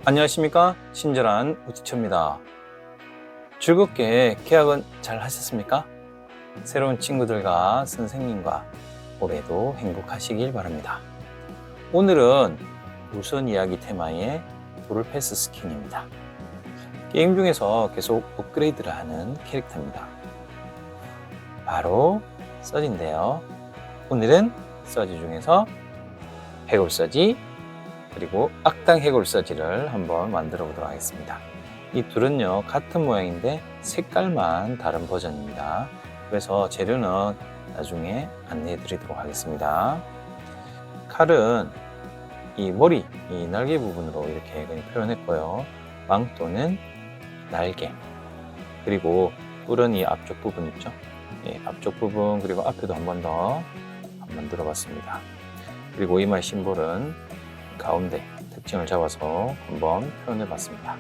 안녕하십니까, 친절한 우티처입니다. 즐겁게 개학은 잘 하셨습니까? 새로운 친구들과 선생님과 올해도 행복하시길 바랍니다. 오늘은 무선 이야기 테마의 브롤패스 스킨입니다. 게임 중에서 계속 업그레이드를 하는 캐릭터입니다. 바로 서지인데요. 오늘은 서지 중에서 해골 서지 그리고 악당 해골 서지를 한번 만들어 보도록 하겠습니다. 이 둘은요 같은 모양인데 색깔만 다른 버전입니다. 그래서 재료는 나중에 안내해 드리도록 하겠습니다. 칼은 이 머리, 이 날개 부분으로 이렇게 표현했고요. 망토는 날개, 그리고 뿔은 이 앞쪽 부분 있죠? 예, 앞쪽 부분, 그리고 앞에도 한 번 더 만들어 봤습니다. 그리고 이마의 심볼은 가운데 특징을 잡아서 한번 표현해 봤습니다.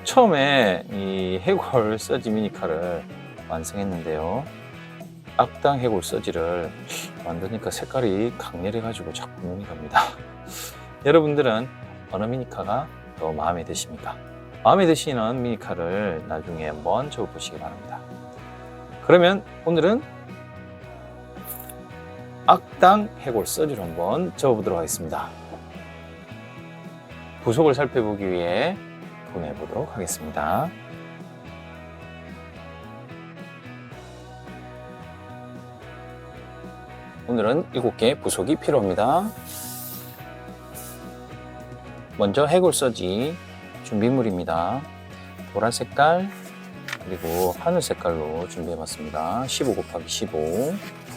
처음에 이 해골 서지 미니카를 완성했는데요. 악당 해골 서지를 만드니까 색깔이 강렬해 가지고 자꾸 눈이 갑니다. 여러분들은 어느 미니카가 더 마음에 드십니까? 마음에 드시는 미니카를 나중에 한번 적어보시기 바랍니다. 그러면 오늘은 악당 해골 서지를 한번 적어보도록 하겠습니다. 부속을 살펴보기 위해 보내보도록 하겠습니다. 오늘은 7개 부속이 필요합니다. 먼저 해골 서지 준비물입니다. 보라 색깔 그리고 하늘 색깔로 준비해봤습니다. 15 곱하기 15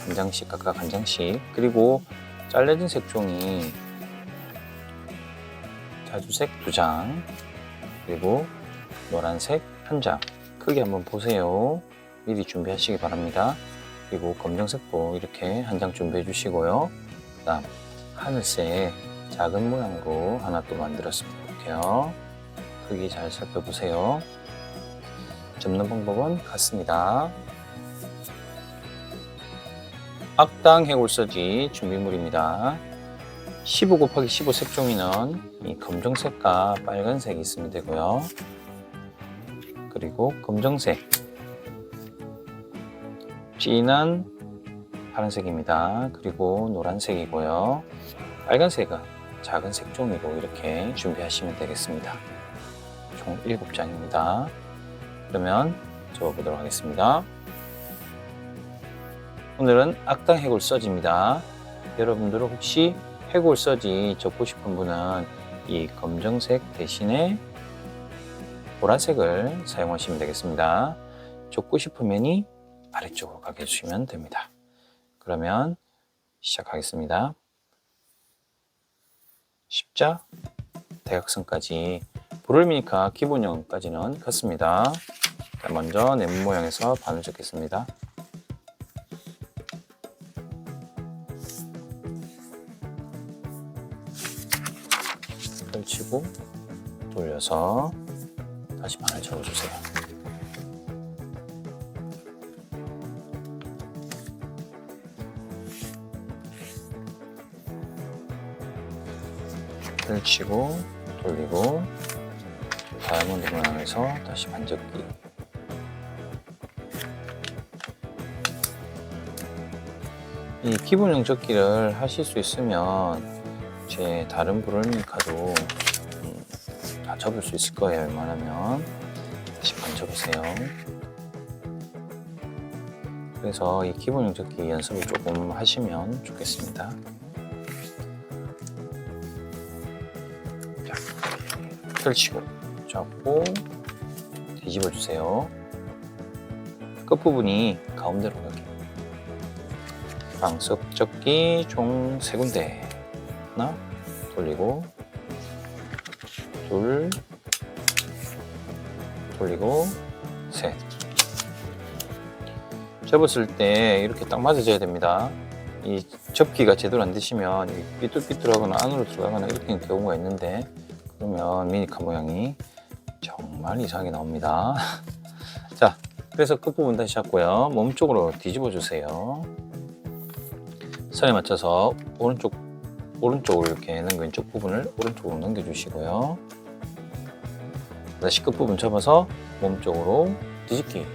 한 장씩, 각각 한 장씩, 그리고 잘라진 색종이 자주색 2장, 그리고 노란색 1장. 크게 한번 보세요. 미리 준비하시기 바랍니다. 그리고 검정색도 이렇게 한 장 준비해 주시고요. 그 다음 하늘색 작은 모양으로 하나 또 만들었으면 좋게요. 크기 잘 살펴보세요. 접는 방법은 같습니다. 악당 해골 서지 준비물입니다. 15 곱하기 15 색종이는 이 검정색과 빨간색이 있으면 되고요. 그리고 검정색, 진한 파란색입니다. 그리고 노란색이고요. 빨간색은 작은 색종이로 이렇게 준비하시면 되겠습니다. 총 7장입니다. 그러면 적어보도록 하겠습니다. 오늘은 악당 해골 서지입니다. 여러분들은 혹시 해골 서지 적고 싶은 분은 이 검정색 대신에 보라색을 사용하시면 되겠습니다. 적고 싶으면 아래쪽으로 가게 해주시면 됩니다. 그러면 시작하겠습니다. 십자, 대각선까지 브롤 미니카 기본형까지는 같습니다. 자, 먼저 네모 모양에서 반을 적겠습니다. 펼치고 돌려서 다시 반을 적어주세요. 펼치고 돌리고 다이아몬드 모양에서 다시 반접기. 이 기본형 접기를 하실 수 있으면 제 다른 브롤미니카도 다 접을 수 있을 거예요. 웬만하면 다시 반접으세요. 그래서 이 기본형 접기 연습을 조금 하시면 좋겠습니다. 자, 펼치고 잡고 뒤집어 주세요. 끝부분이 가운데로 가게. 방석 접기 총 3군데. 하나, 돌리고, 둘, 돌리고, 셋. 접었을 때 이렇게 딱 맞아져야 됩니다. 이 접기가 제대로 안 되시면 삐뚤삐뚤하거나 안으로 들어가거나 이렇게 되는 경우가 있는데, 그러면 미니카 모양이 정말 이상하게 나옵니다. 자, 그래서 끝부분 다시 잡고요. 몸쪽으로 뒤집어 주세요. 선에 맞춰서 오른쪽으로 이렇게 왼쪽 부분을 오른쪽으로 넘겨주시고요. 다시 끝부분 접어서 몸쪽으로 뒤집기.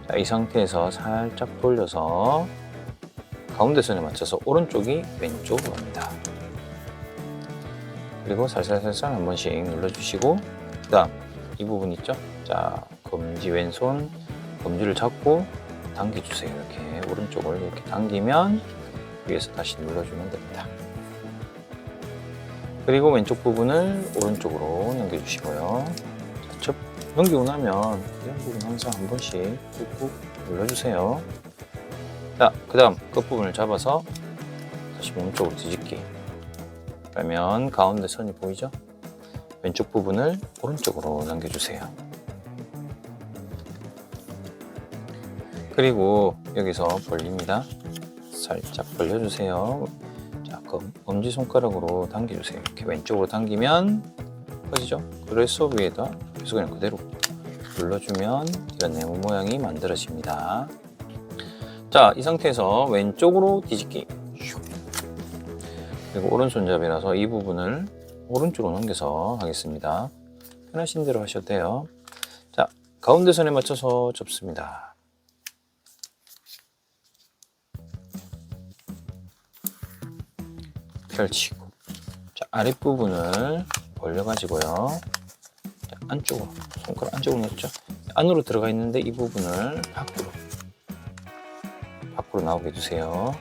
자, 이 상태에서 살짝 돌려서 가운데 선에 맞춰서 오른쪽이 왼쪽으로 갑니다. 그리고 살살살살 한 번씩 눌러주시고, 그 다음 이 부분 있죠? 자, 검지 왼손 검지를 잡고 당겨주세요. 이렇게 오른쪽을 이렇게 당기면 위에서 다시 눌러주면 됩니다. 그리고 왼쪽 부분을 오른쪽으로 넘겨주시고요. 자, 넘기고 나면 이런 부분 항상 한 번씩 꾹꾹 눌러주세요. 자, 그 다음 끝부분을 잡아서 다시 몸쪽으로 뒤집기. 그러면 가운데 선이 보이죠? 왼쪽 부분을 오른쪽으로 넘겨주세요. 그리고 여기서 벌립니다. 살짝 벌려주세요. 자, 엄지손가락으로 당겨주세요. 이렇게 왼쪽으로 당기면 커지죠? 그래서 위에다 계속 그냥 그대로 눌러주면 이런 네모 모양이 만들어집니다. 자, 이 상태에서 왼쪽으로 뒤집기. 그리고 오른손잡이라서 이 부분을 오른쪽으로 넘겨서 하겠습니다. 편하신 대로 하셔도 돼요. 자, 가운데 선에 맞춰서 접습니다. 펼치고, 자, 아랫부분을 벌려가지고요. 자, 안쪽으로, 손가락 안쪽으로 넣었죠? 안으로 들어가 있는데 이 부분을 밖으로 나오게 해주세요.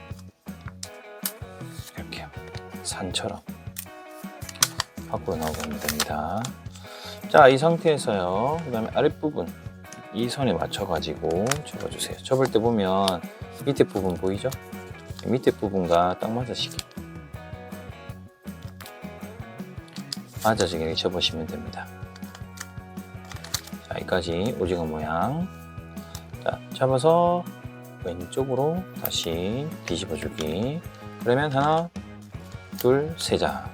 이렇게요. 산처럼 밖으로 나오게 하면 됩니다. 자, 이 상태에서요. 그 다음에 아랫부분, 이 선에 맞춰가지고 접어주세요. 접을 때 보면 밑에 부분 보이죠? 밑에 부분과 딱 맞아지게 접으시면 됩니다. 자, 여기까지 오징어 모양. 자, 잡아서 왼쪽으로 다시 뒤집어주기. 그러면 하나, 둘, 세 장.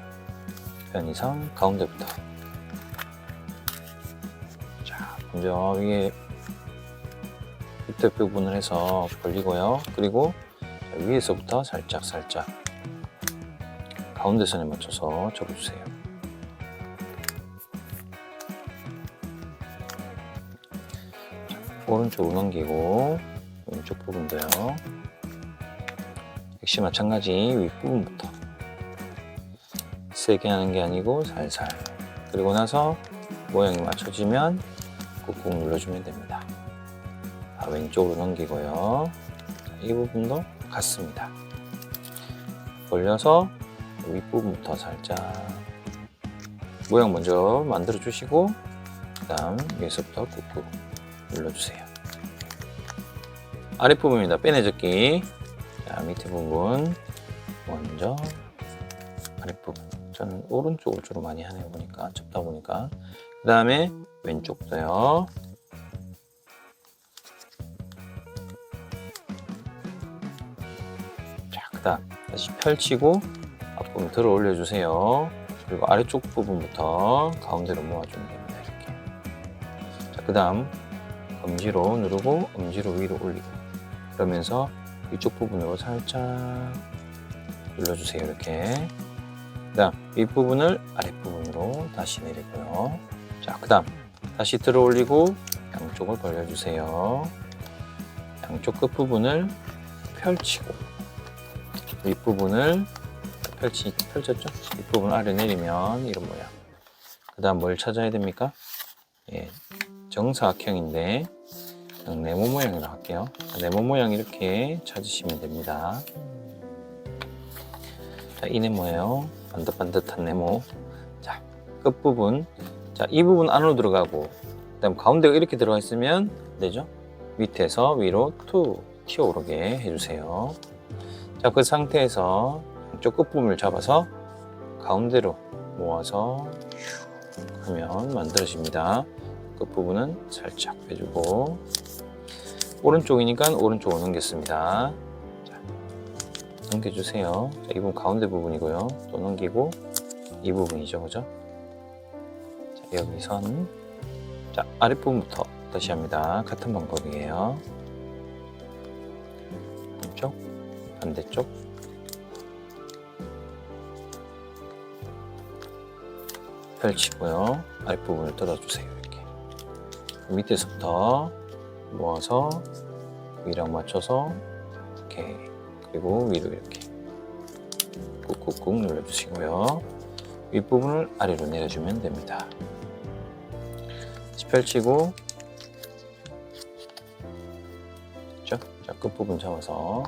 편 이상 가운데부터. 자, 먼저 위에 밑에 부분을 해서 벌리고요. 그리고 위에서부터 살짝 가운데 선에 맞춰서 접어주세요. 자, 오른쪽으로 넘기고 왼쪽 부분도요. 역시 마찬가지 윗부분부터 세게 하는 게 아니고 살살. 그리고 나서 모양이 맞춰지면 꾹꾹 눌러주면 됩니다. 자, 왼쪽으로 넘기고요. 자, 이 부분도 같습니다. 벌려서 윗부분부터 살짝 모양 먼저 만들어 주시고, 그 다음 위에서부터 꾹꾹 눌러주세요. 아랫부분입니다. 빼내젓기. 자, 밑에 부분 먼저 아랫부분. 저는 오른쪽을 주로 많이 하네요. 보니까 접다 보니까. 그 다음에 왼쪽도요. 자, 그 다음 다시 펼치고 앞부분 들어 올려주세요. 그리고 아래쪽 부분부터 가운데로 모아주면 됩니다. 이렇게. 자, 그 다음 검지로 누르고 엄지로 위로 올리고, 그러면서 이쪽 부분으로 살짝 눌러주세요. 이렇게. 그 다음 윗부분을 아랫부분으로 다시 내리고요. 자, 그 다음 다시 들어 올리고 양쪽을 벌려주세요. 양쪽 끝부분을 펼치고 윗부분을 펼쳤죠? 윗부분 아래 내리면 이런 모양. 그 다음 뭘 찾아야 됩니까? 예, 정사각형인데 네모 모양으로 할게요. 네모 모양 이렇게 찾으시면 됩니다. 자, 이 네모예요. 반듯반듯한 네모. 자, 끝부분. 자, 이 부분 안으로 들어가고, 그 다음 가운데가 이렇게 들어가 있으면 되죠? 밑에서 위로 툭 튀어오르게 해주세요. 자, 그 상태에서 양쪽 끝부분을 잡아서 가운데로 모아서 하면 만들어집니다. 끝부분은 살짝 빼주고, 오른쪽이니까 오른쪽으로 넘겼습니다. 자, 넘겨주세요. 자, 이 부분 가운데 부분이고요. 또 넘기고, 이 부분이죠, 그죠? 자, 여기 선. 자, 아랫부분부터 다시 합니다. 같은 방법이에요. 한쪽, 반대쪽. 펼치고요. 아랫부분을 뜯어주세요. 이렇게 밑에서부터 모아서 위랑 맞춰서 이렇게, 그리고 위로 이렇게 꾹꾹꾹 눌러주시고요. 윗부분을 아래로 내려주면 됩니다. 다시 펼치고, 자, 끝부분 잡아서,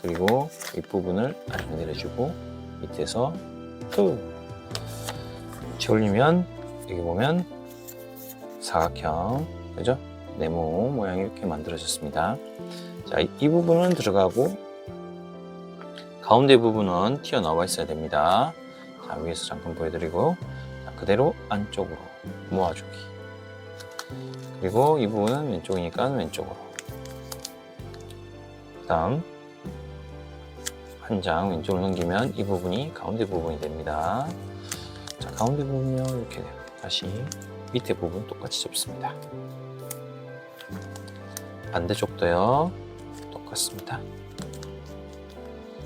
그리고 윗부분을 아래로 내려주고, 밑에서 툭 올리면 여기 보면 사각형, 그죠? 네모 모양이 이렇게 만들어졌습니다. 자, 이 부분은 들어가고 가운데 부분은 튀어나와 있어야 됩니다. 자, 위에서 잠깐 보여드리고, 자, 그대로 안쪽으로 모아주기. 그리고 이 부분은 왼쪽이니까 왼쪽으로. 그 다음 한 장 왼쪽으로 넘기면 이 부분이 가운데 부분이 됩니다. 자, 가운데 부분이요, 이렇게 돼요. 다시 밑에 부분 똑같이 접습니다. 반대쪽도요, 똑같습니다.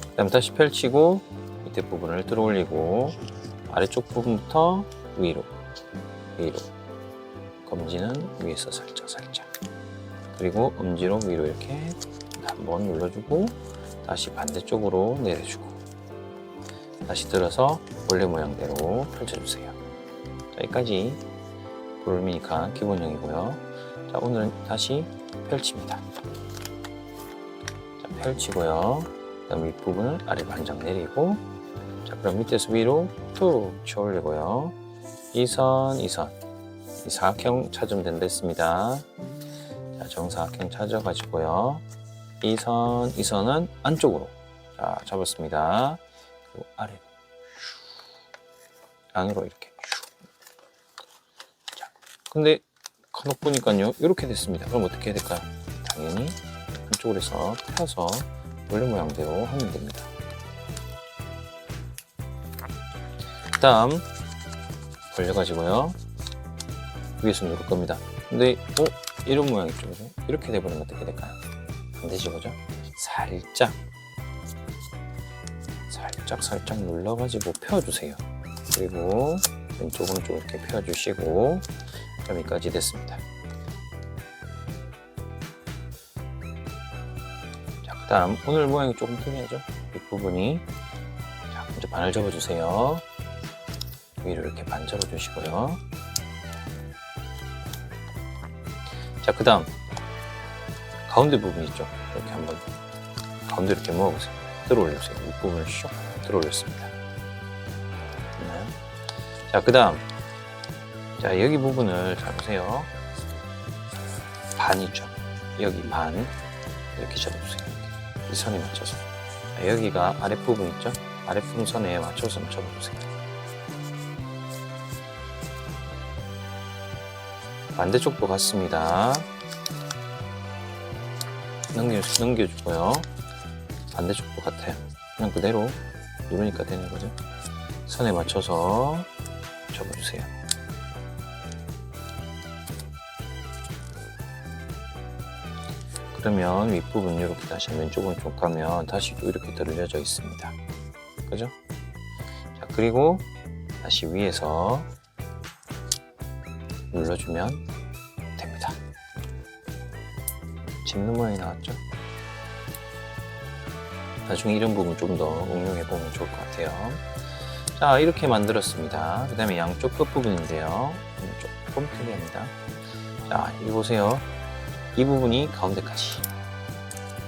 그 다음 다시 펼치고 밑에 부분을 들어 올리고, 아래쪽 부분부터 위로, 검지는 위에서 살짝, 그리고 엄지로 위로 이렇게 한번 눌러주고, 다시 반대쪽으로 내려주고, 다시 들어서 원래 모양대로 펼쳐주세요. 자, 여기까지 볼미니까 기본형이고요. 자, 오늘은 다시 펼칩니다. 자, 펼치고요. 그 다음 윗부분을 아래 반장 내리고, 자, 그럼 밑에서 위로 툭 쳐 올리고요. 이 사각형 찾으면 된다 했습니다. 자, 정사각형 찾아가지고요. 이 선은 안쪽으로, 자, 잡았습니다. 그리고 아래로, 안으로 이렇게. 자, 근데 간혹 보니까요, 이렇게 됐습니다. 그럼 어떻게 해야 될까요? 당연히 한쪽으로 해서 펴서 원래 모양대로 하면 됩니다. 그 다음 벌려가지고요, 위에서 누를 겁니다. 근데 이런 모양이죠, 그죠? 이렇게 돼버리면 어떻게 될까요? 안 되죠, 그죠? 살짝 눌러가지고 펴주세요. 그리고 왼쪽 오른쪽 이렇게 펴주시고, 여기까지 됐습니다. 자, 그 다음 오늘 모양이 조금 특이하죠? 윗부분이. 자, 먼저 반을 접어주세요. 위로 이렇게 반 접어주시고요. 자, 그 다음 가운데 부분 있죠? 이렇게 한번 가운데 이렇게 모아보세요. 들어 올려주세요. 윗부분을 슉 들어 올렸습니다. 자, 그 다음, 자, 여기 부분을 잘 보세요. 반이죠. 여기 반 이렇게 접어주세요. 이 선에 맞춰서. 자, 여기가 아랫부분 있죠? 아랫부분 선에 맞춰서 접어주세요. 반대쪽도 같습니다. 넘겨주고요. 반대쪽도 같아요. 그냥 그대로 누르니까 되는 거죠. 선에 맞춰서 접어주세요. 그러면 윗부분 이렇게 다시 왼쪽으로 쭉 가면 다시 또 이렇게 들어져 있습니다. 그죠? 자, 그리고 다시 위에서 눌러주면 됩니다. 짚는 모양이 나왔죠? 나중에 이런 부분 좀 더 응용해 보면 좋을 것 같아요. 자, 이렇게 만들었습니다. 그 다음에 양쪽 끝부분인데요. 조금 특이합니다. 자, 여기 보세요. 이 부분이 가운데까지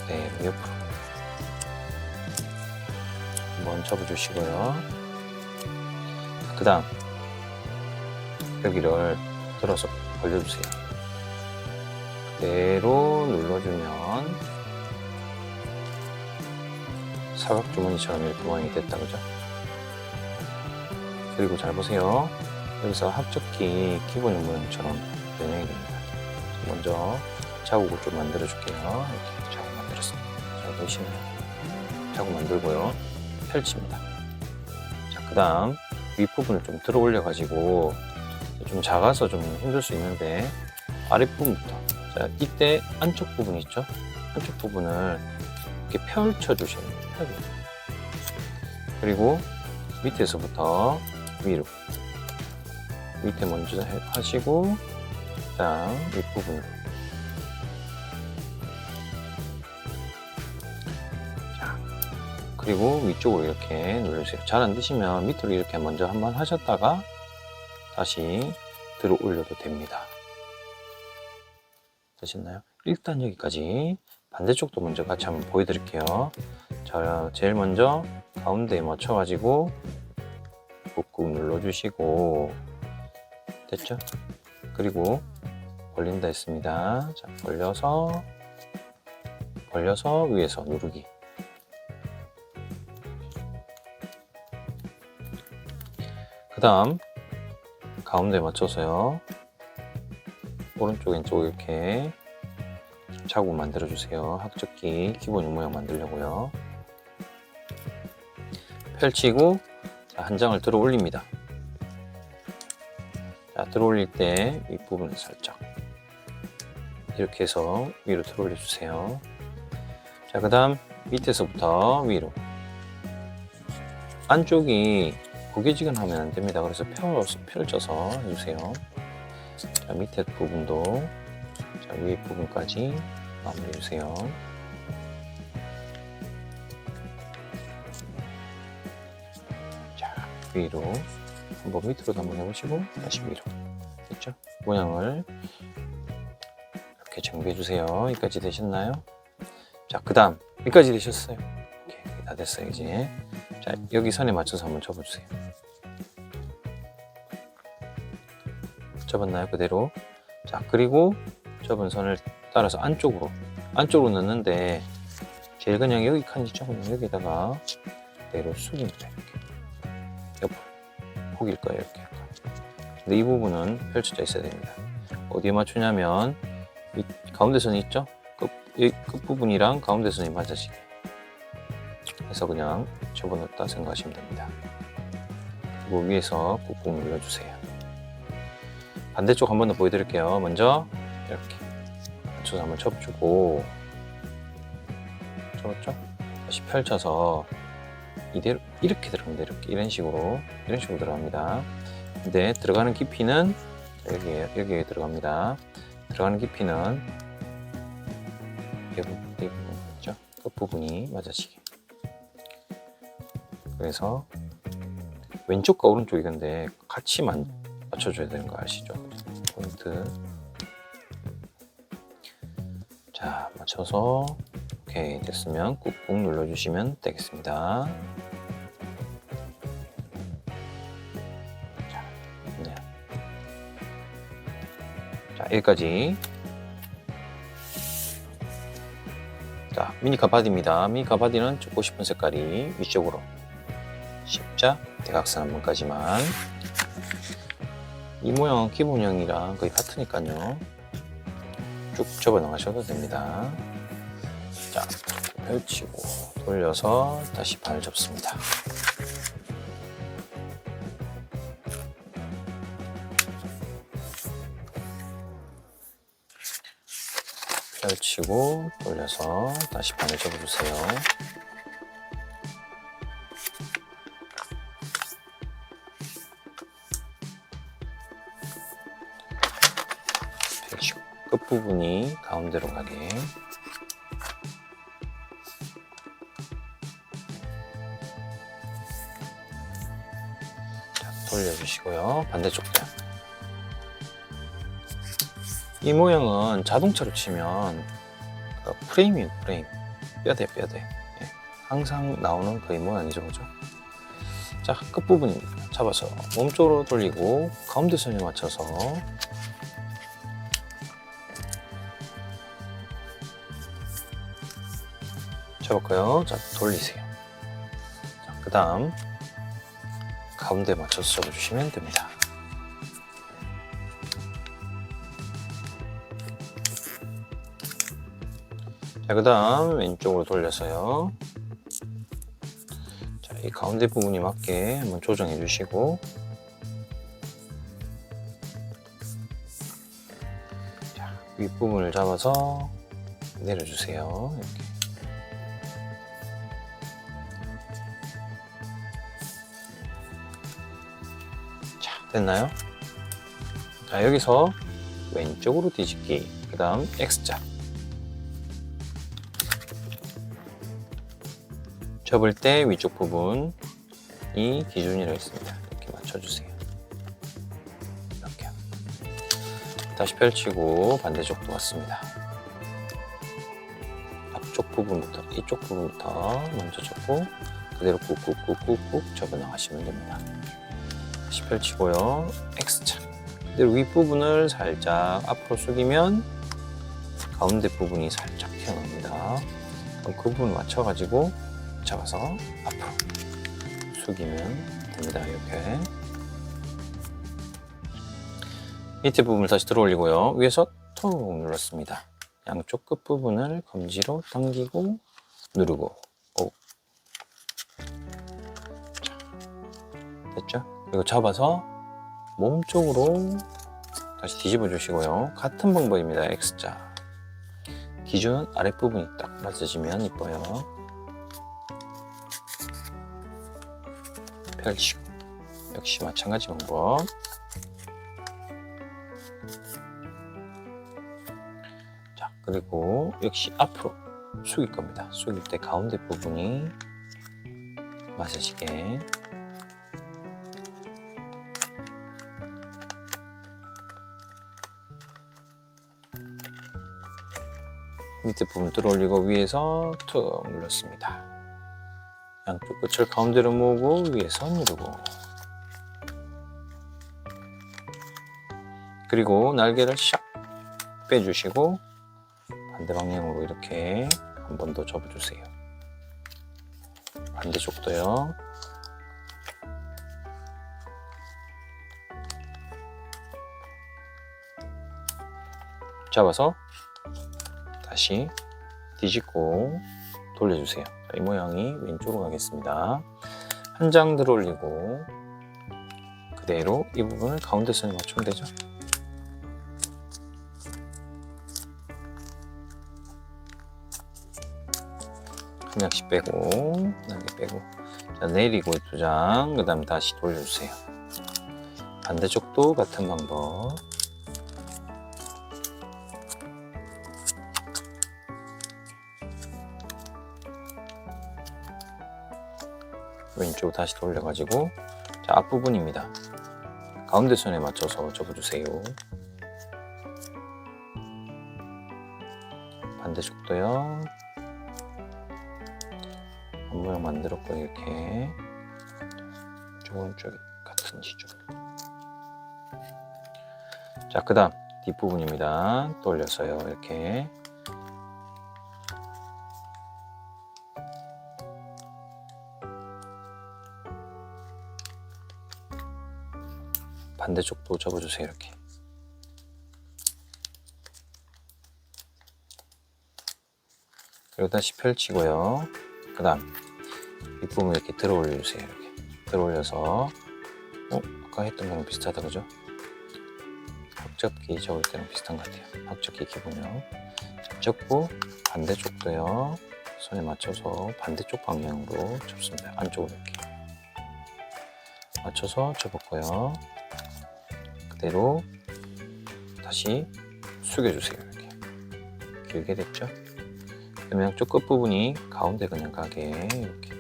그대로 옆으로 한번 접어주시고요. 그 다음 여기를 들어서 벌려주세요. 그대로 눌러주면 사각주머니처럼 이렇게 모양이 됐다, 그죠? 그리고 잘 보세요. 여기서 합접기 기본의 모양처럼 변형이 됩니다. 먼저 자국을 좀 만들어 줄게요. 이렇게 자국 만들었습니다. 자, 보시면 자국 만들고요. 펼칩니다. 자, 그 다음 윗부분을 좀 들어 올려 가지고, 좀 작아서 좀 힘들 수 있는데 아랫부분부터, 자, 이때 안쪽 부분 있죠? 안쪽 부분을 이렇게 펼쳐 주셔야 됩니다. 그리고 밑에서부터 위로. 밑에 먼저 하시고, 그다음 윗부분으로. 자, 그리고 위쪽으로 이렇게 눌러주세요. 잘 안 되시면 밑으로 이렇게 먼저 한번 하셨다가 다시 들어 올려도 됩니다. 되셨나요? 일단 여기까지. 반대쪽도 먼저 같이 한번 보여드릴게요. 자, 제일 먼저 가운데에 맞춰가지고 꾹꾹 눌러주시고, 됐죠? 그리고 벌린다 했습니다. 자, 벌려서 위에서 누르기. 그 다음 가운데 맞춰서요, 오른쪽 왼쪽 이렇게 자국 만들어 주세요. 학적기 기본 모양 만들려고요. 펼치고, 자, 한 장을 들어 올립니다. 자, 들어 올릴 때 윗부분을 살짝 이렇게 해서 위로 들어 올려 주세요. 자, 그 다음 밑에서부터 위로. 안쪽이 구겨지근하면 안 됩니다. 그래서 펼쳐서 해주세요. 자, 밑에 부분도, 자, 위에 부분까지 마무리해 주세요. 자, 위로 한번 밑으로도 한번 해보시고 다시 위로. 됐죠? 모양을 이렇게 정비해 주세요. 여기까지 되셨나요? 자, 그 다음 여기까지 되셨어요. 오케이, 다 됐어요 이제. 자, 여기 선에 맞춰서 한번 접어주세요. 접었나요? 그대로. 자, 그리고 접은 선을 따라서 안쪽으로 넣는데, 제일 그냥 여기 칸이죠. 그냥 여기다가 그대로 숙입니다. 이렇게 옆으로 포기일 거예요. 이렇게. 근데 이 부분은 펼쳐져 있어야 됩니다. 어디에 맞추냐면 이 가운데 선이 있죠? 끝 부분이랑 가운데 선이 맞아지게 해서 그냥 접어넣었다 생각하시면 됩니다. 그리고 위에서 꾹꾹 눌러주세요. 반대쪽 한 번 더 보여드릴게요. 먼저 이렇게 맞춰서 한번 접주고, 접었죠? 다시 펼쳐서 이대로 이렇게 들어갑니다. 이렇게 이런 식으로 들어갑니다. 근데 들어가는 깊이는 여기에 들어갑니다. 들어가는 깊이는 이 부분 있죠? 끝 부분이 맞아지게. 그래서 왼쪽과 오른쪽이 근데 같이 맞춰줘야 되는 거 아시죠? 포인트. 자, 맞춰서 오케이 됐으면 꾹꾹 눌러주시면 되겠습니다. 자, 네. 자, 여기까지. 자, 미니카 바디입니다. 미니카 바디는 쫓고 싶은 색깔이 위쪽으로 십자, 대각선 한 번까지만. 이 모양은 기본형이랑 거의 같으니까요. 쭉 접어 나가셔도 됩니다. 자, 펼치고 돌려서 다시 반을 접습니다. 펼치고 돌려서 다시 반을 접어주세요. 펼치고 끝부분이 가운데로 가게. 자, 돌려주시고요. 반대쪽도. 이 모양은 자동차로 치면 프레임이에요. 프레임. 뼈대. 예. 항상 나오는 거의 모양이죠. 그죠? 자, 끝부분입니다. 잡아서 몸쪽으로 돌리고 가운데 선에 맞춰서 잡을까요? 자, 돌리세요. 자, 그 다음 가운데 맞춰서 잡아주시면 됩니다. 자, 그 다음 왼쪽으로 돌려서요. 자, 이 가운데 부분이 맞게 한번 조정해 주시고, 자, 윗부분을 잡아서 내려주세요. 이렇게. 됐나요? 자, 여기서 왼쪽으로 뒤집기, 그 다음 X자. 접을 때 위쪽 부분이 기준이라 있습니다. 이렇게 맞춰주세요. 이렇게. 다시 펼치고 반대쪽도 같습니다. 앞쪽 부분부터, 이쪽 부분부터 먼저 접고 그대로 꾹꾹꾹꾹꾹 접어 나가시면 됩니다. 다시 펼치고요. X자. 그대로 윗부분을 살짝 앞으로 숙이면 가운데 부분이 살짝 튀어나옵니다. 그럼 그 부분을 맞춰가지고 잡아서 앞으로 숙이면 됩니다. 이렇게. 밑에 부분을 다시 들어 올리고요. 위에서 툭 눌렀습니다. 양쪽 끝부분을 검지로 당기고 누르고. 오. 자, 됐죠? 그리고 잡아서 몸쪽으로 다시 뒤집어 주시고요. 같은 방법입니다. X자. 기준 아랫부분이 딱 맞으시면 이뻐요. 펼치고. 역시 마찬가지 방법. 자, 그리고 역시 앞으로 숙일 겁니다. 숙일 때 가운데 부분이 맞으시게. 밑에 부분 들어올리고 위에서 툭 눌렀습니다. 양쪽 끝을 가운데로 모으고 위에서 누르고. 그리고 날개를 샥 빼주시고 반대 방향으로 이렇게 한 번 더 접어주세요. 반대쪽도요. 잡아서 다시 뒤집고 돌려주세요. 자, 이 모양이 왼쪽으로 가겠습니다. 한 장 들어 올리고 그대로 이 부분을 가운데 선에 맞추면 되죠. 한 장씩 빼고 날개 빼고. 자, 내리고 두 장, 그 다음 다시 돌려주세요. 반대쪽도 같은 방법. 왼쪽 다시 돌려가지고. 자, 앞부분입니다. 가운데 선에 맞춰서 접어주세요. 반대쪽도요. 한 모양 만들었고 이렇게 오른쪽이 같은지 좀. 자, 그 다음 뒷부분입니다. 또 올려서요. 이렇게 반대쪽도 접어주세요. 이렇게. 그리고 다시 펼치고요. 그 다음 윗부분 이렇게 들어 올려주세요. 이렇게 들어 올려서 아까 했던 거랑 비슷하다, 그죠? 확접기 접을 때랑 비슷한 것 같아요. 확접기 기본요. 접고 반대쪽도요. 손에 맞춰서 반대쪽 방향으로 접습니다. 안쪽으로 이렇게 맞춰서 접었고요. 그대로 다시 숙여주세요. 이렇게 길게 됐죠? 그러면 양쪽 끝부분이 가운데 그냥 가게 이렇게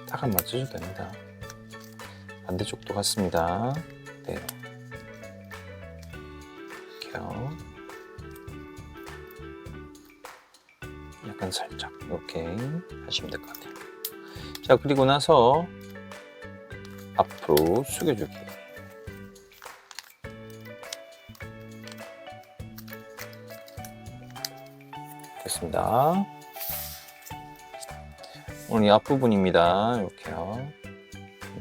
딱 한 맞춰줘도 됩니다. 반대쪽도 같습니다. 그대로 이렇게요. 약간 살짝 이렇게 하시면 될 것 같아요. 자, 그리고 나서 앞으로 숙여주기. 됐습니다. 오늘 이 앞부분입니다. 이렇게요.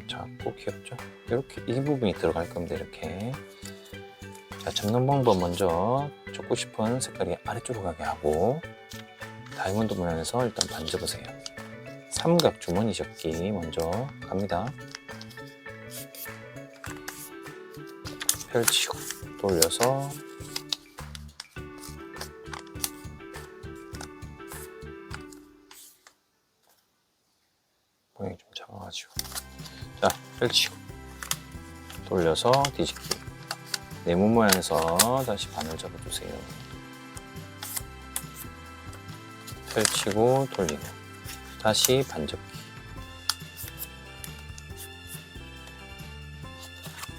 작고 귀엽죠? 이렇게 이 부분이 들어갈 겁니다. 이렇게. 자, 접는 방법 먼저 접고 싶은 색깔이 아래쪽으로 가게 하고 다이아몬드 모양에서 일단 만져보세요. 삼각 주머니 접기 먼저 갑니다. 펼치고 돌려서 모양이 좀 작아가지고. 자, 펼치고 돌려서 뒤집기. 네모 모양에서 다시 반을 접어주세요. 펼치고 돌리고 다시 반접기.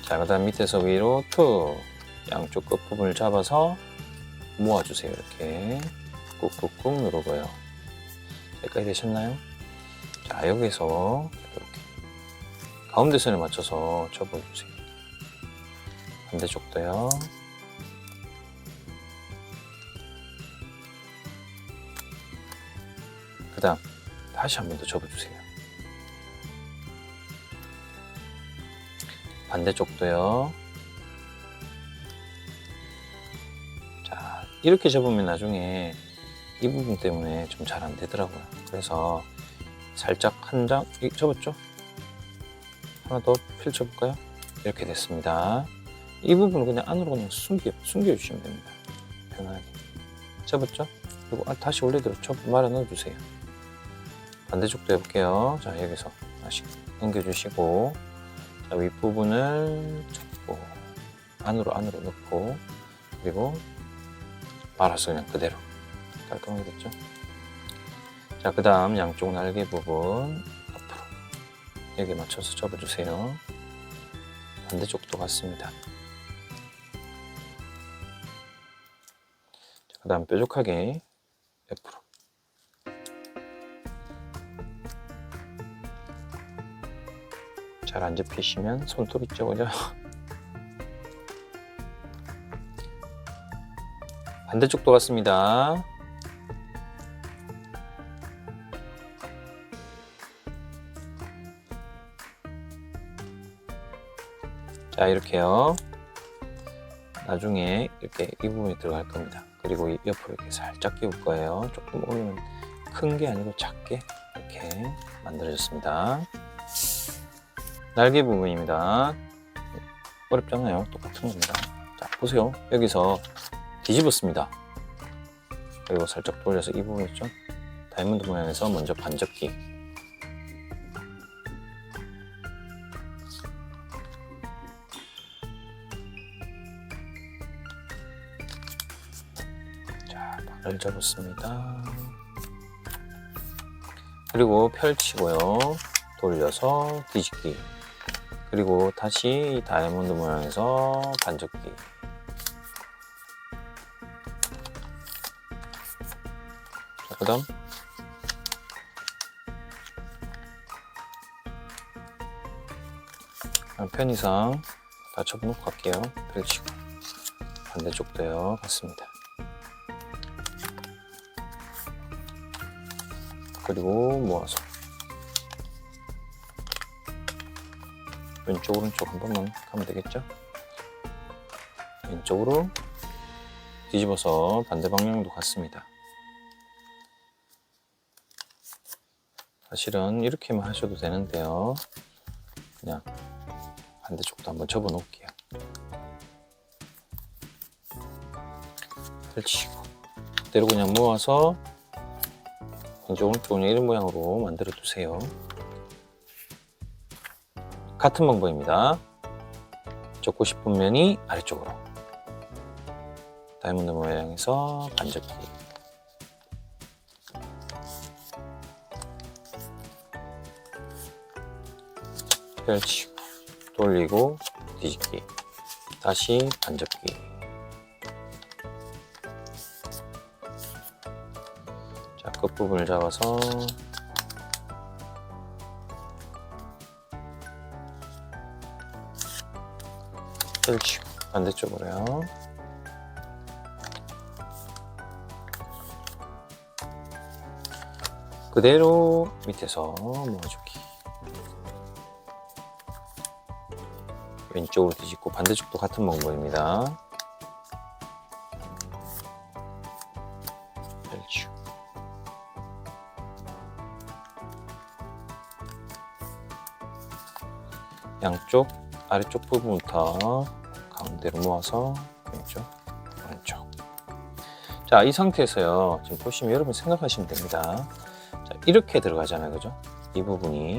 자, 그 다음 밑에서 위로 툭 양쪽 끝부분을 잡아서 모아주세요. 이렇게 꾹꾹꾹 누르고요. 여기까지 되셨나요? 자, 여기서 이렇게 가운데 선에 맞춰서 접어주세요. 반대쪽도요. 그 다음 다시 한 번 더 접어주세요. 반대쪽도요. 자, 이렇게 접으면 나중에 이 부분 때문에 좀 잘 안 되더라고요. 그래서 살짝 한 장 접었죠? 하나 더 펼쳐볼까요? 이렇게 됐습니다. 이 부분을 그냥 안으로 그냥 숨겨주시면 됩니다. 편하게. 접었죠? 그리고 다시 원래대로 말아 넣어주세요. 반대쪽도 해볼게요. 자, 여기서 다시 넘겨주시고, 자, 윗부분을 접고, 안으로 넣고, 그리고 말아서 그냥 그대로. 깔끔하게 됐죠? 자, 그 다음 양쪽 날개 부분 앞으로 여기 맞춰서 접어주세요. 반대쪽도 같습니다. 그 다음 뾰족하게 옆으로. 잘 안 접히시면 손톱 있죠, 그죠? 반대쪽도 같습니다. 자, 이렇게요. 나중에 이렇게 이 부분이 들어갈 겁니다. 그리고 옆으로 이렇게 살짝 끼울 거예요. 조금 오면 큰 게 아니고 작게 이렇게 만들어졌습니다. 날개 부분입니다. 어렵잖아요. 똑같은 겁니다. 자, 보세요. 여기서 뒤집었습니다. 그리고 살짝 돌려서 이 부분 있죠? 다이아몬드 모양에서 먼저 반접기. 자, 반을 접었습니다. 그리고 펼치고요. 돌려서 뒤집기. 그리고 다시 다이아몬드 모양에서 반접기. 자, 그 다음 편의상 다 접어놓고 갈게요. 펼치고 반대쪽도요. 같습니다. 그리고 모아서 왼쪽 오른쪽 한 번만 가면 되겠죠? 왼쪽으로 뒤집어서 반대 방향도 같습니다. 사실은 이렇게만 하셔도 되는데요. 그냥 반대쪽도 한번 접어 놓을게요. 펼치고 그대로 그냥 모아서 왼쪽 오른쪽은 이런 모양으로 만들어 두세요. 같은 방법입니다. 접고 싶은 면이 아래쪽으로 다이아몬드 모양에서 반접기. 펼치고 돌리고 뒤집기. 다시 반접기. 자, 끝부분을 잡아서 펼치고 반대쪽으로요. 그대로 밑에서 모아주기. 왼쪽으로 뒤집고 반대쪽도 같은 방법입니다. 펼치고 양쪽 아래쪽 부분부터 가운데로 모아서 왼쪽 오른쪽. 자, 이 상태에서요. 지금 보시면 여러분 생각하시면 됩니다. 자, 이렇게 들어가잖아요, 그죠? 이 부분이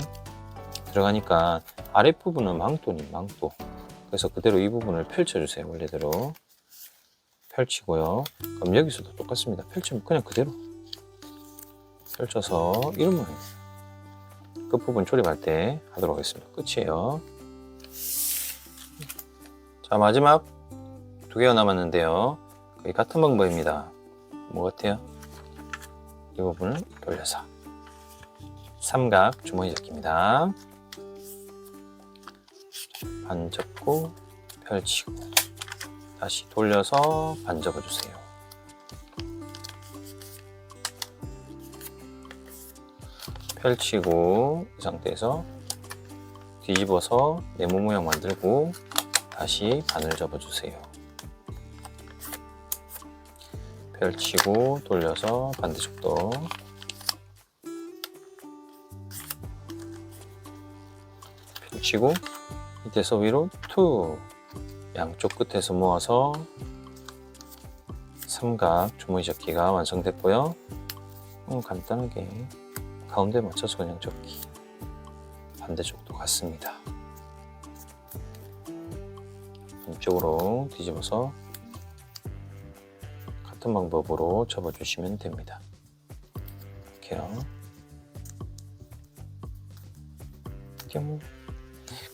들어가니까 아랫부분은 망토니 망토. 그래서 그대로 이 부분을 펼쳐주세요. 원래대로 펼치고요. 그럼 여기서도 똑같습니다. 펼치면 그냥 그대로 펼쳐서 이런 모양. 끝부분 조립할 때 하도록 하겠습니다. 끝이에요. 자, 마지막 2개가 남았는데요. 거의 같은 방법입니다. 뭐 같아요? 이 부분을 돌려서 삼각 주머니 잡기입니다. 반 접고 펼치고 다시 돌려서 반 접어주세요. 펼치고 이 상태에서 뒤집어서 네모 모양 만들고 다시 반을 접어주세요. 펼치고 돌려서 반대쪽도 펼치고 밑에서 위로 툭 양쪽 끝에서 모아서 삼각 주머니 접기가 완성됐고요. 간단하게 가운데 맞춰서 그냥 접기. 반대쪽도 같습니다. 이쪽으로 뒤집어서 같은 방법으로 접어주시면 됩니다. 이렇게요.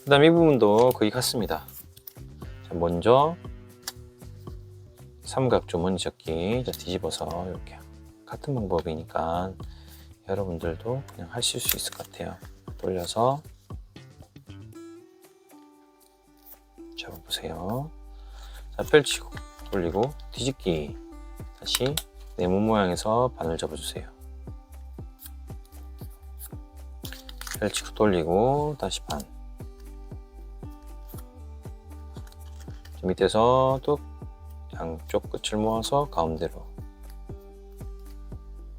그 다음 이 부분도 거의 같습니다. 자, 먼저 삼각 주머니 접기 뒤집어서 이렇게 같은 방법이니까 여러분들도 그냥 하실 수 있을 것 같아요. 돌려서 접어보세요. 자, 펼치고 돌리고 뒤집기. 다시 네모 모양에서 반을 접어주세요. 펼치고 돌리고 다시 반. 밑에서 또 양쪽 끝을 모아서 가운데로.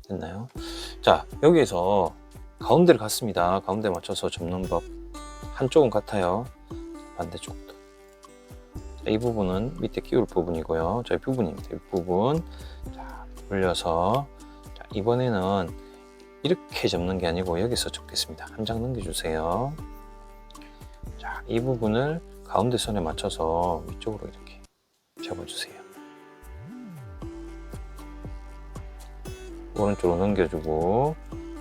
됐나요? 자, 여기에서 가운데를 갔습니다. 가운데 맞춰서 접는 법. 한쪽은 같아요. 반대쪽도. 자, 이 부분은 밑에 끼울 부분이고요. 저 부분입니다. 이 부분. 자, 돌려서. 자, 이번에는 이렇게 접는 게 아니고 여기서 접겠습니다. 한 장 넘겨주세요. 자, 이 부분을 가운데 선에 맞춰서 위쪽으로 이렇게 접어주세요. 오른쪽으로 넘겨주고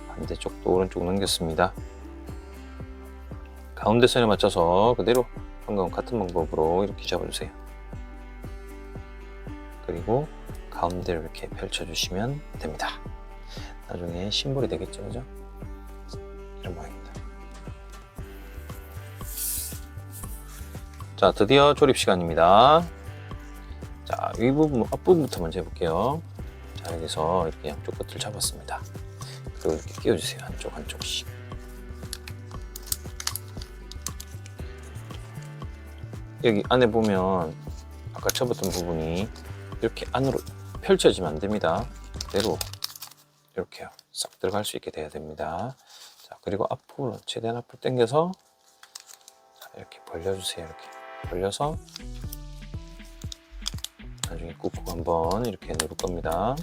반대쪽도 오른쪽으로 넘겼습니다. 가운데 선에 맞춰서 그대로 방금 같은 방법으로 이렇게 잡아주세요. 그리고 가운데를 이렇게 펼쳐주시면 됩니다. 나중에 심볼이 되겠죠, 그죠? 이런 모양입니다. 자, 드디어 조립 시간입니다. 자, 위 부분, 앞부분부터 먼저 해볼게요. 자, 여기서 이렇게 양쪽 끝을 잡았습니다. 그리고 이렇게 끼워주세요. 한쪽씩. 여기 안에 보면 아까 접었던 부분이 이렇게 안으로 펼쳐지면 안 됩니다. 그대로 이렇게요. 싹 들어갈 수 있게 돼야 됩니다. 자, 그리고 앞으로 최대한 앞으로 당겨서 자, 이렇게 벌려주세요. 이렇게 벌려서 나중에 꾹꾹 한번 이렇게 누를 겁니다.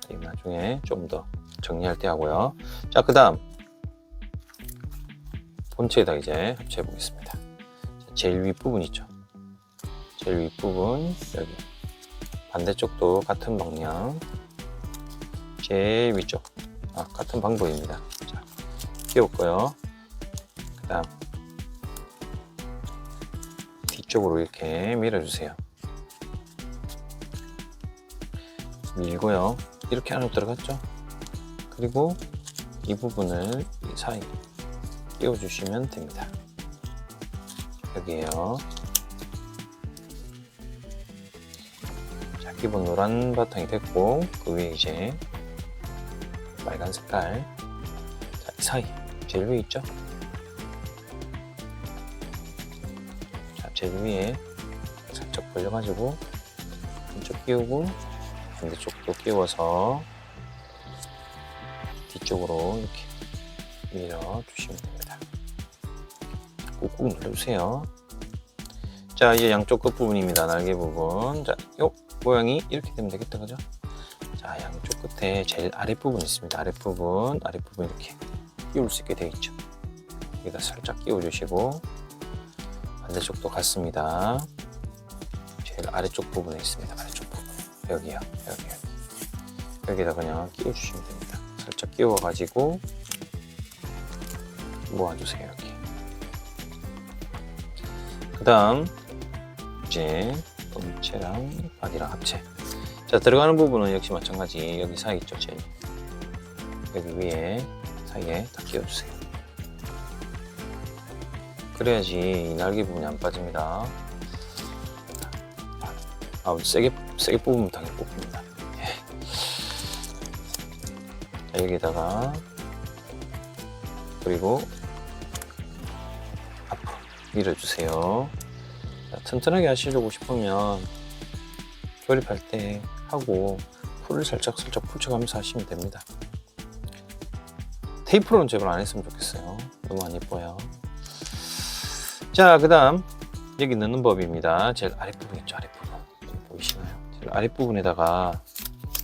자, 나중에 좀 더 정리할 때 하고요. 자, 그 다음 본체에다 이제 합체해 보겠습니다. 제일 윗부분 있죠. 제일 윗부분 여기 반대쪽도 같은 방향. 제일 위쪽 같은 방법입니다. 자, 끼웠고요. 그 다음 뒤쪽으로 이렇게 밀어주세요. 밀고요. 이렇게 안으로 들어갔죠. 그리고 이 부분을 이 사이 끼워주시면 됩니다. 여기에요. 자, 기본 노란 바탕이 됐고 그 위에 이제 빨간 색깔. 자, 이 사이 제일 위에 있죠. 자, 제일 위에 살짝 벌려가지고 한쪽 끼우고 반대쪽도 끼워서 뒤쪽으로 이렇게 밀어주시면 됩니다. 꾹꾹 눌러주세요. 자, 이제 양쪽 끝부분입니다. 날개 부분. 자, 요 모양이 이렇게 되면 되겠다, 그죠? 자, 양쪽 끝에 제일 아랫부분 있습니다. 아랫부분 이렇게 끼울 수 있게 되어 있죠. 여기다 살짝 끼워주시고 반대쪽도 같습니다. 제일 아래쪽 부분에 있습니다. 아래쪽 부분 여기요. 여기다 그냥 끼워주시면 됩니다. 살짝 끼워가지고 모아주세요. 여기. 그 다음 이제 본체랑 바디랑 합체. 자, 들어가는 부분은 역시 마찬가지. 여기 사이 있죠, 제일. 여기 위에 사이에 다 끼워주세요. 그래야지 이 날개 부분이 안 빠집니다. 세게 뽑으면 당연히 뽑힙니다. 자, 여기다가 그리고 앞으로 밀어주세요. 자, 튼튼하게 하시려고 싶으면 조립할 때 하고 풀을 살짝 풀쳐가면서 하시면 됩니다. 테이프로는 제발 안 했으면 좋겠어요. 너무 안 예뻐요. 자, 그 다음 여기 넣는 법입니다. 제일 아랫부분 있죠, 아랫부분. 보이시나요? 제일 아랫부분에다가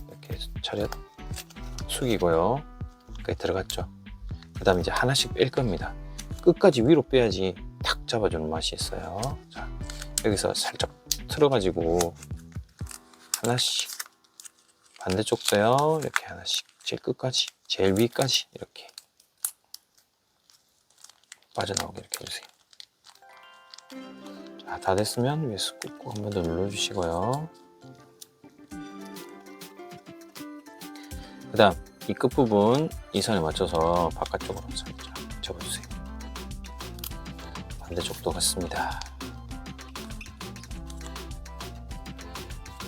이렇게 차렷 숙이고요. 여기 들어갔죠. 그 다음 이제 하나씩 뺄 겁니다. 끝까지 위로 빼야지 탁 잡아주는 맛이 있어요. 자, 여기서 살짝 틀어가지고 하나씩 반대쪽도요. 이렇게 하나씩 제일 끝까지, 제일 위까지 이렇게 빠져나오게 이렇게 해주세요. 자, 다 됐으면 위에서 꾹꾹 한 번 더 눌러주시고요. 그 다음 이 끝부분 이 선에 맞춰서 바깥쪽으로 살짝 접어주세요. 반대쪽도 같습니다.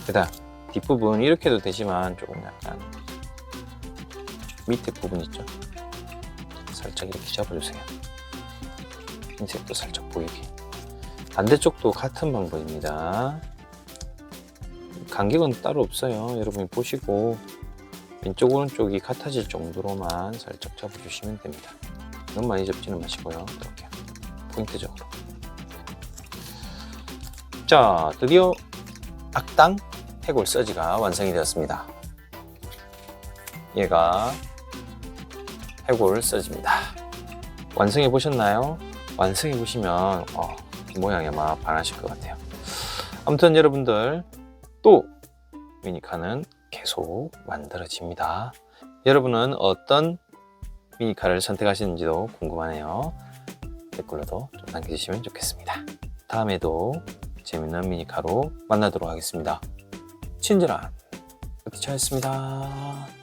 그 다음 뒷부분 이렇게 해도 되지만 조금 약간 밑에 부분 있죠? 살짝 이렇게 잡아주세요. 흰색도 살짝 보이게. 반대쪽도 같은 방법입니다. 간격은 따로 없어요. 여러분이 보시고 왼쪽 오른쪽이 같아질 정도로만 살짝 잡아주시면 됩니다. 너무 많이 잡지는 마시고요. 이렇게 포인트적으로. 자, 드디어 악당 해골 서지가 완성이 되었습니다. 얘가 해골 서지입니다. 완성해 보셨나요? 완성해 보시면 모양이 아마 반하실 것 같아요. 아무튼 여러분들 또 미니카는 계속 만들어집니다. 여러분은 어떤 미니카를 선택하시는지도 궁금하네요. 댓글로도 좀 남겨주시면 좋겠습니다. 다음에도 재밌는 미니카로 만나도록 하겠습니다. 친절한 뷰티차였습니다.